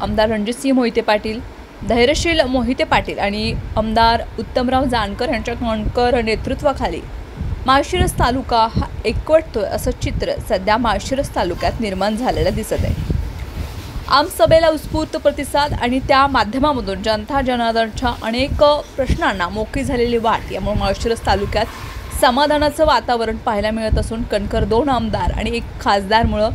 आमदार रणजितसिंह मोहिते पाटील, धैर्यशील मोहिते पाटील आणि आमदार उत्तमराव जानकर यांच्या कणखर नेतृत्वाखाली माळशिरस तालुका हा एकवटतोय असं चित्र सध्या माळशिरस तालुक्यात निर्माण झालेलं दिसत आहे। आमसभेला उत्स्फूर्त प्रतिसाद आणि त्या माध्यमामधून जनता जनार्दनच्या अनेक प्रश्नांना मोकळी झालेली वाट यामुळे माळशिरस तालुक्यात समाधानाचं वातावरण पाहायला मिळत असून कणखर 2 आमदार आणि 1 खासदारमुळे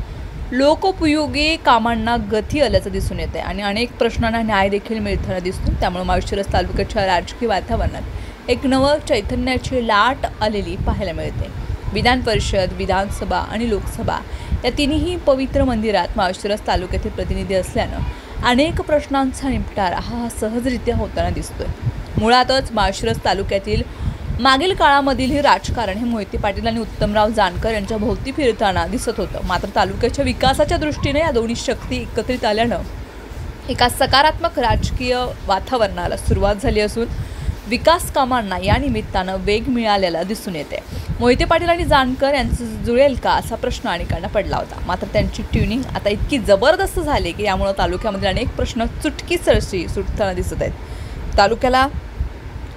लोकोपयोगी कामांना गती आल्याचं दिसून येते आणि अनेक प्रश्नांना न्याय देखील मिळताना दिसतो। त्यामुळे माळशिरस तालुक्याच्या राजकीय वातावरणात एक नवं चैतन्याची लाट आलेली पाहायला मिळते। विधान परिषद, विधानसभा आणि लोकसभा या तिन्ही पवित्र मंदिरात माळशिरस तालुक्यातील प्रतिनिधी असल्यानं अनेक प्रश्नांचा निपटारा हा सहजरित्या होताना दिसतोय। मुळातच माळशिरस तालुक्यातील मागील काळामधील राजकारण हे मोहिते पाटील आणि उत्तमराव जानकर यांच्या भोवती फिरताना दिसत होतं। मात्र तालुक्याच्या विकासाच्या दृष्टीने या दोन्ही शक्ती एकत्रित आल्यानं एका सकारात्मक राजकीय वातावरणाला सुरुवात झाली असून विकास कामांना या निमित्तानं वेग मिळालेला दिसून येते। मोहिते पाटील आणि जानकर यांचं जुळेल का असा प्रश्न अनेकांना पडला होता। मात्र त्यांची ट्युनिंग आता इतकी जबरदस्त झाली की यामुळे तालुक्यामधील अनेक प्रश्न चुटकीसरशी सुटताना दिसत आहेत। तालुक्याला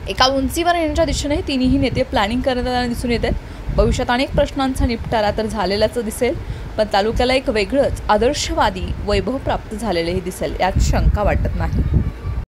एका उंचीवर येण्याच्या दिशेने तिन्ही नेते प्लॅनिंग करताना दिसून येत आहेत। भविष्यात अनेक प्रश्नांचा निपटारा तर झालेलाच दिसेल, पण तालुक्याला एक वेगळंच आदर्शवादी वैभव प्राप्त झालेलेही दिसेल यात शंका वाटत नाही।